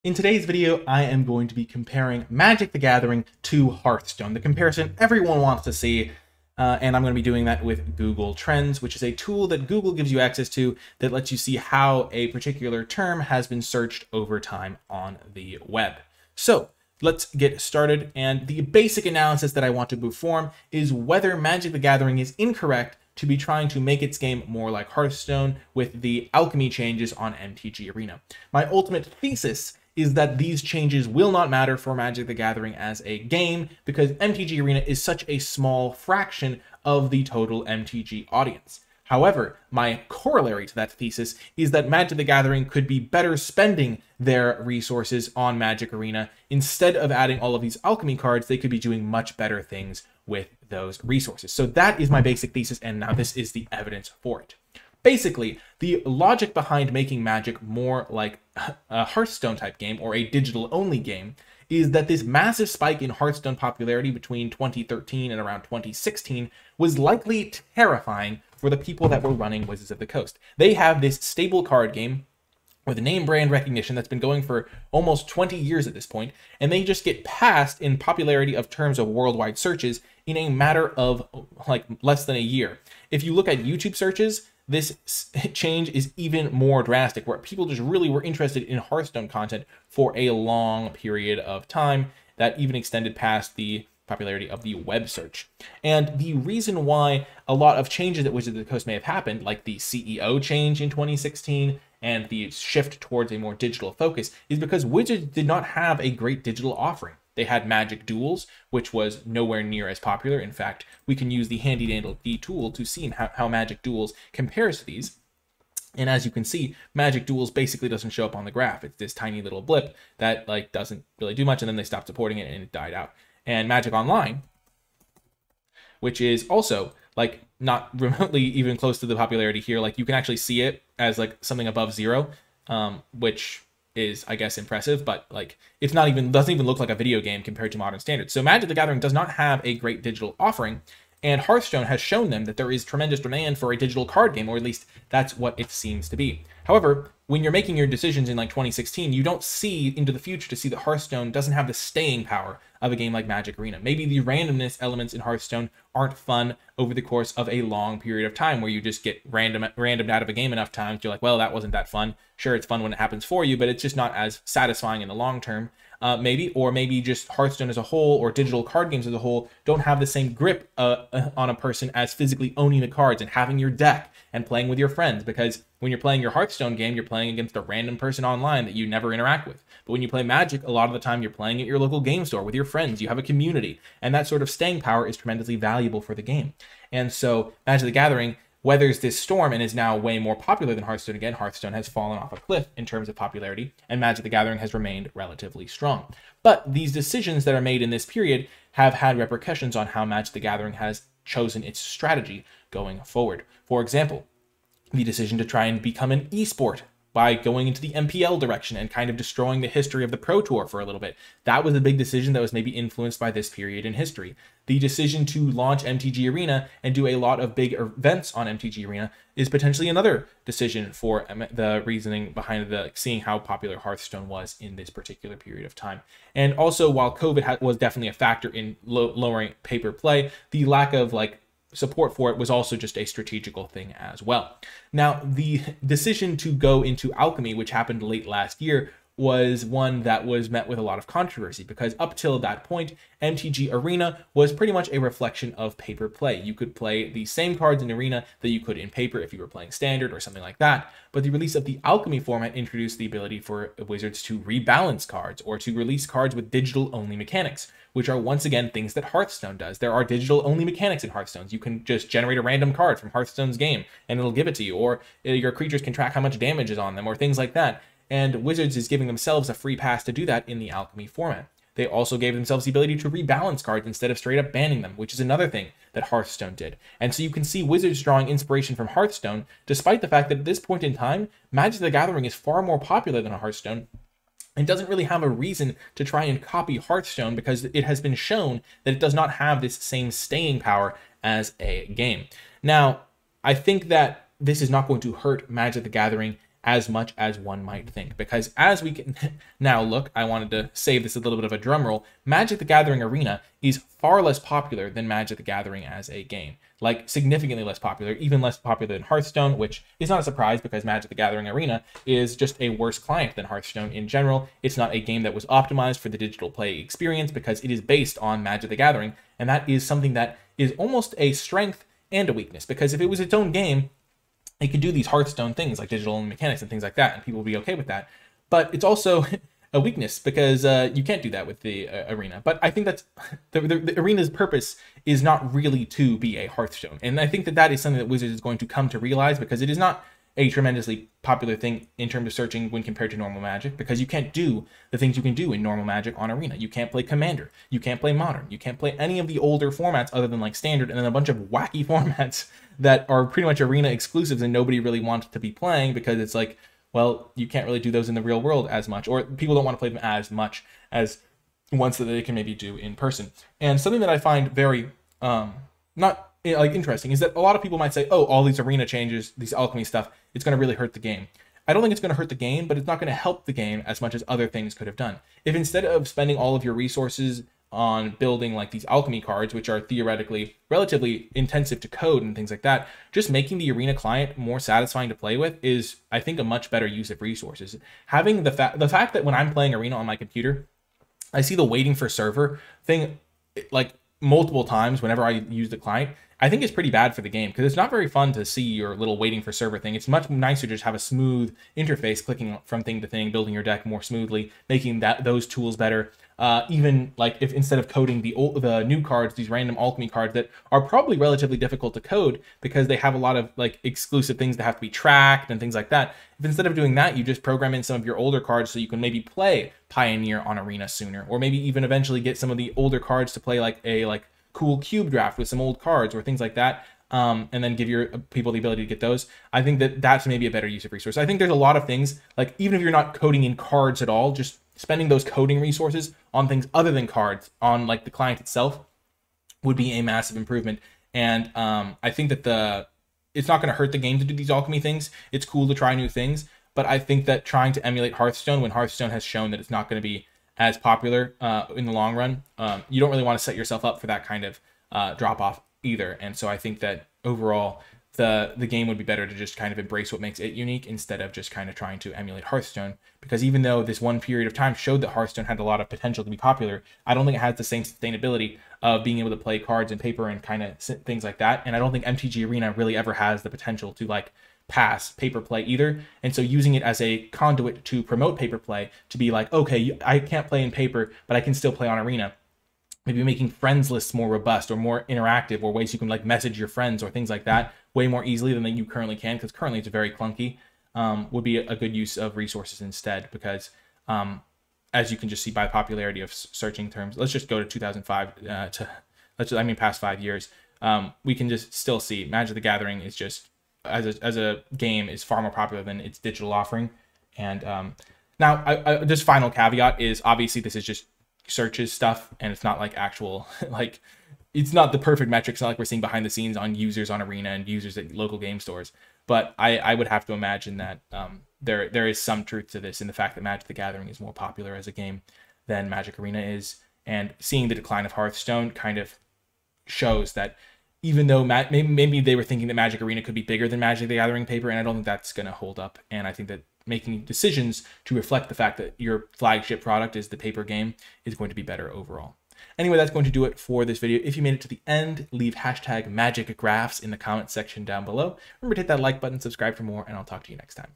In today's video, I am going to be comparing Magic the Gathering to Hearthstone, the comparison everyone wants to see, and I'm going to be doing that with Google Trends, which is a tool that Google gives you access to that lets you see how a particular term has been searched over time on the web. So let's get started, and the basic analysis that I want to perform is whether Magic the Gathering is incorrect to be trying to make its game more like Hearthstone with the alchemy changes on MTG Arena. My ultimate thesis is that these changes will not matter for Magic the Gathering as a game because MTG Arena is such a small fraction of the total MTG audience. However, my corollary to that thesis is that Magic the Gathering could be better spending their resources on Magic Arena. Instead of adding all of these alchemy cards, they could be doing much better things with those resources. So that is my basic thesis, and now this is the evidence for it. Basically, the logic behind making Magic more like a Hearthstone type game or a digital only game is that this massive spike in Hearthstone popularity between 2013 and around 2016 was likely terrifying for the people that were running Wizards of the Coast. They have this stable card game with name brand recognition that's been going for almost 20 years at this point, and they just get passed in popularity of terms of worldwide searches in a matter of like less than a year. If you look at YouTube searches, this change is even more drastic, where people just really were interested in Hearthstone content for a long period of time that even extended past the popularity of the web search. And the reason why a lot of changes that Wizards of the Coast may have happened, like the CEO change in 2016 and the shift towards a more digital focus, is because Wizards did not have a great digital offering. They had Magic Duels, which was nowhere near as popular. In fact, we can use the handy dandy tool to see how Magic Duels compares to these. And as you can see, Magic Duels basically doesn't show up on the graph. It's this tiny little blip that doesn't really do much, and then they stopped supporting it and it died out. And Magic Online, which is also not remotely even close to the popularity here. You can actually see it as something above 0, which is, I guess, impressive, but it's not even, doesn't even look like a video game compared to modern standards. So Magic the Gathering does not have a great digital offering, and Hearthstone has shown them that there is tremendous demand for a digital card game, or at least that's what it seems to be. However, when you're making your decisions in 2016, you don't see into the future to see that Hearthstone doesn't have the staying power of a game like Magic Arena. Maybe the randomness elements in Hearthstone aren't fun over the course of a long period of time where you just get randomed out of a game enough times. You're like, well, that wasn't that fun. Sure, it's fun when it happens for you, but it's just not as satisfying in the long term. Maybe just Hearthstone as a whole or digital card games as a whole don't have the same grip on a person as physically owning the cards and having your deck and playing with your friends, because when you're playing your Hearthstone game, you're playing against a random person online that you never interact with. But when you play Magic, a lot of the time you're playing at your local game store with your friends. You have a community, and that sort of staying power is tremendously valuable for the game. And so Magic the Gathering weathers this storm and is now way more popular than Hearthstone again. Hearthstone has fallen off a cliff in terms of popularity, and Magic the Gathering has remained relatively strong. But these decisions that are made in this period have had repercussions on how Magic the Gathering has chosen its strategy going forward. For example, the decision to try and become an esport by going into the MPL direction and kind of destroying the history of the Pro Tour for a little bit. That was a big decision that was maybe influenced by this period in history. The decision to launch MTG Arena and do a lot of big events on MTG Arena is potentially another decision for the reasoning behind seeing how popular Hearthstone was in this particular period of time. And also, while COVID was definitely a factor in lowering paper play, the lack of support for it was also just a strategical thing as well. Now, the decision to go into alchemy, which happened late last year, was one that was met with a lot of controversy, because up till that point, MTG Arena was pretty much a reflection of paper play. You could play the same cards in Arena that you could in paper if you were playing Standard or something like that, but the release of the alchemy format introduced the ability for Wizards to rebalance cards or to release cards with digital-only mechanics, which are once again things that Hearthstone does. There are digital-only mechanics in Hearthstone. You can just generate a random card from Hearthstone's game and it'll give it to you, or your creatures can track how much damage is on them, or things like that. And Wizards is giving themselves a free pass to do that in the alchemy format. They also gave themselves the ability to rebalance cards instead of straight up banning them, which is another thing that Hearthstone did. And so you can see Wizards drawing inspiration from Hearthstone, despite the fact that at this point in time, Magic the Gathering is far more popular than Hearthstone and doesn't really have a reason to try and copy Hearthstone, because it has been shown that it does not have this same staying power as a game. Now, I think that this is not going to hurt Magic the Gathering as much as one might think. Because as we can now look, I wanted to save this a little bit of a drum roll, Magic the Gathering Arena is far less popular than Magic the Gathering as a game. Like, significantly less popular, even less popular than Hearthstone, which is not a surprise because Magic the Gathering Arena is just a worse client than Hearthstone in general. It's not a game that was optimized for the digital play experience because it is based on Magic the Gathering, and that is something that is almost a strength and a weakness, because if it was its own game, it could do these Hearthstone things like digital mechanics and things like that, and people will be okay with that. But it's also a weakness because you can't do that with the arena. But I think that's the arena's purpose is not really to be a Hearthstone, and I think that that is something that Wizards is going to come to realize, because it is not a tremendously popular thing in terms of searching when compared to normal Magic, because you can't do the things you can do in normal Magic on Arena. You can't play Commander, you can't play Modern, you can't play any of the older formats other than like Standard, and then a bunch of wacky formats that are pretty much Arena exclusives and nobody really wants to be playing, because it's like, well, you can't really do those in the real world as much, or people don't want to play them as much as ones that they can maybe do in person. And something that I find very not like interesting is that a lot of people might say, oh, all these arena changes, these alchemy stuff, it's going to really hurt the game. I don't think it's going to hurt the game, but it's not going to help the game as much as other things could have done. If instead of spending all of your resources on building like these alchemy cards, which are theoretically relatively intensive to code and things like that, just making the arena client more satisfying to play with is, I think, a much better use of resources. Having the fact that when I'm playing arena on my computer, I see the waiting for server thing like multiple times whenever I use the client, I think it's pretty bad for the game, because it's not very fun to see your little waiting for server thing. It's much nicer to just have a smooth interface, clicking from thing to thing, building your deck more smoothly, making those tools better. Even like if instead of coding the new cards, these random alchemy cards that are probably relatively difficult to code because they have a lot of like exclusive things that have to be tracked and things like that. If instead of doing that, you just program in some of your older cards so you can maybe play Pioneer on Arena sooner, or maybe even eventually get some of the older cards to play like a cool cube draft with some old cards or things like that, and then give your people the ability to get those. I think that that's maybe a better use of resources. I think there's a lot of things, like even if you're not coding in cards at all, just spending those coding resources on things other than cards on like the client itself would be a massive improvement. And I think that it's not going to hurt the game to do these alchemy things. It's cool to try new things, but I think that trying to emulate Hearthstone when Hearthstone has shown that it's not going to be as popular in the long run, you don't really want to set yourself up for that kind of drop off either. And so I think that overall the game would be better to just kind of embrace what makes it unique instead of just kind of trying to emulate Hearthstone, because even though this one period of time showed that Hearthstone had a lot of potential to be popular, I don't think it has the same sustainability of being able to play cards and paper and kind of things like that. And I don't think MTG Arena really ever has the potential to like pass paper play either. And so using it as a conduit to promote paper play, to be like, okay, I can't play in paper, but I can still play on Arena. Maybe making friends lists more robust or more interactive, or ways you can like message your friends or things like that way more easily than you currently can, because currently it's very clunky, would be a good use of resources instead. Because as you can just see by popularity of searching terms, let's just go to 2005 past 5 years, we can just still see Magic the Gathering is just as a game is far more popular than its digital offering. And now this final caveat is, obviously this is just searches stuff, and it's not like actual like, it's not the perfect metrics, not like we're seeing behind the scenes on users on Arena and users at local game stores. But I would have to imagine that there is some truth to this in the fact that Magic the Gathering is more popular as a game than Magic Arena is. And seeing the decline of Hearthstone kind of shows that even though maybe they were thinking that Magic Arena could be bigger than Magic the Gathering paper, and I don't think that's going to hold up. And I think that making decisions to reflect the fact that your flagship product is the paper game is going to be better overall. Anyway, that's going to do it for this video. If you made it to the end, leave #MagicGraphs in the comment section down below. Remember to hit that like button, subscribe for more, and I'll talk to you next time.